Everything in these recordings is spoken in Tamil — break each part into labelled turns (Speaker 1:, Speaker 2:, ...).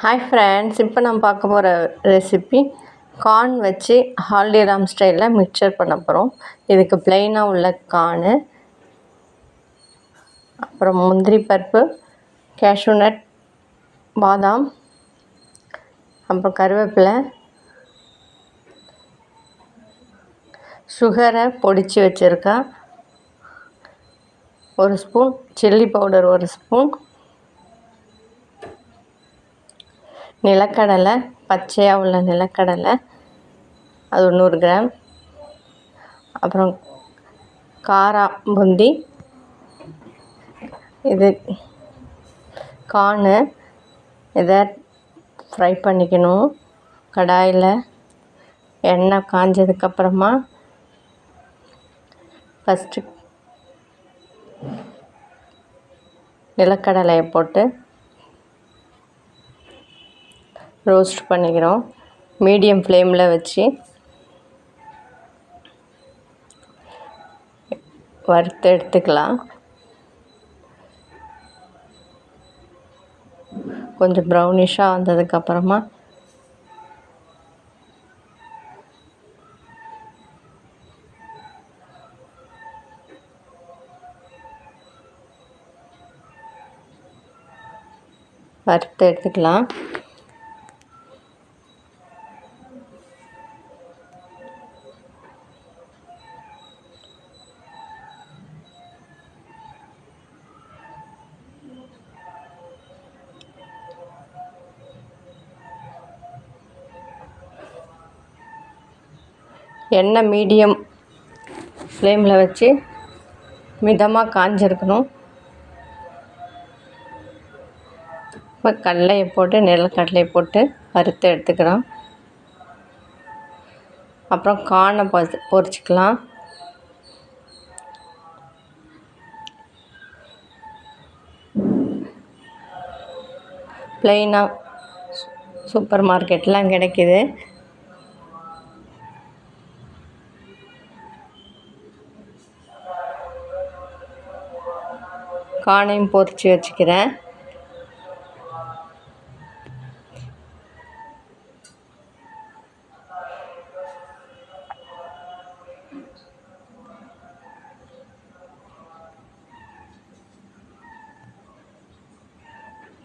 Speaker 1: ஹாய் ஃப்ரெண்ட்ஸ், இப்போ நம்ம பார்க்க போகிற ரெசிபி கார்ன் வச்சு ஹால்டிராம் ஸ்டைலில் மிக்சர் பண்ண போகிறோம். இதுக்கு ப்ளெயினாக உள்ள கார்னு, அப்புறம் முந்திரி பருப்பு, கேஷ்யூ நட், பாதாம், அப்புறம் கருவேப்பிலை, சுகரை பொடிச்சு வச்சுருக்கேன், 1 ஸ்பூன் சில்லி பவுடர், 1 ஸ்பூன் நிலக்கடலை, பச்சையாக உள்ள நிலக்கடலை அது 100 கிராம், அப்புறம் காரா பூந்தி, இது கார்னு. இதை ஃப்ரை பண்ணிக்கணும். கடாயில் எண்ணெய் காஞ்சதுக்கப்புறமா ஃபஸ்ட்டு நிலக்கடலையை போட்டு ரோஸ்ட் பண்ணிக்கிறோம். மீடியம் ஃப்ளேமில் வச்சு வறுத்து எடுத்துக்கலாம். கொஞ்சம் ப்ரௌனிஷாக வந்ததுக்கப்புறமா வறுத்து எடுத்துக்கலாம். எண்ணெய் மீடியம் ஃப்ளேமில் வச்சு மிதமாக காஞ்சிருக்கணும். இப்போ கடலையை போட்டு நிலக்கடலையை போட்டு வறுத்து எடுத்துக்கிறோம். அப்புறம் கார்னை பொரிச்சிக்கலாம். ப்ளெயினாக சூப்பர் மார்க்கெட்லாம் கிடைக்கிது. கார்னையும் பொரித்து வச்சுக்கிறேன்.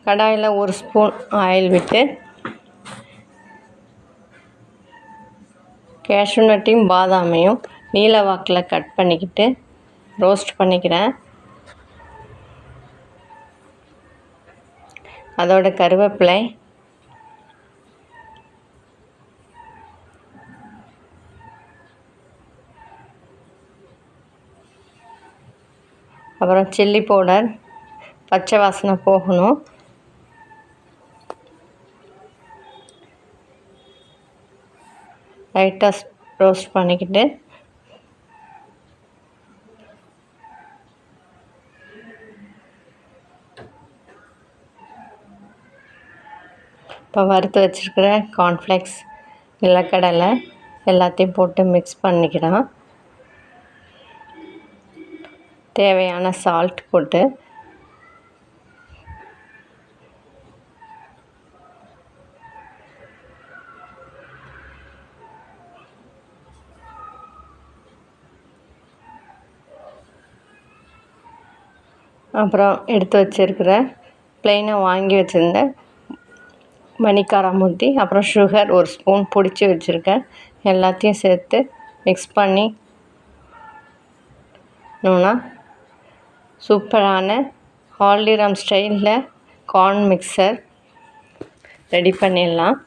Speaker 1: கடாயில் 1 ஸ்பூன் ஆயில் விட்டு கேஷ்யூ நட்டையும் பாதாமையும் நீல வாக்கில் கட் பண்ணிக்கிட்டு ரோஸ்ட் பண்ணிக்கிறேன். அதோட கருவேப்பிலை, அப்புறம் சில்லி பவுடர், பச்சை வாசனை போகணும். லைட்டாக ரோஸ்ட் பண்ணிக்கிட்டு இப்போ வறுத்து வச்சுருக்கிற கார்ன்ஃப்ளேக்ஸ், நிலக்கடலை எல்லாத்தையும் போட்டு மிக்ஸ் பண்ணிக்கிறோம். தேவையான சால்ட் போட்டு அப்புறம் எடுத்து வச்சுருக்கிற ப்ளெயினாக வாங்கி வச்சுருந்த மணிக்காரா முந்தி, அப்புறம் சுகர் 1 ஸ்பூன் பொடிச்சு வச்சுருக்கேன். எல்லாத்தையும் சேர்த்து மிக்ஸ் பண்ணி சூப்பரான ஹால்டிராம் ஸ்டைலில் கார்ன் மிக்சர் ரெடி பண்ணிடலாம்.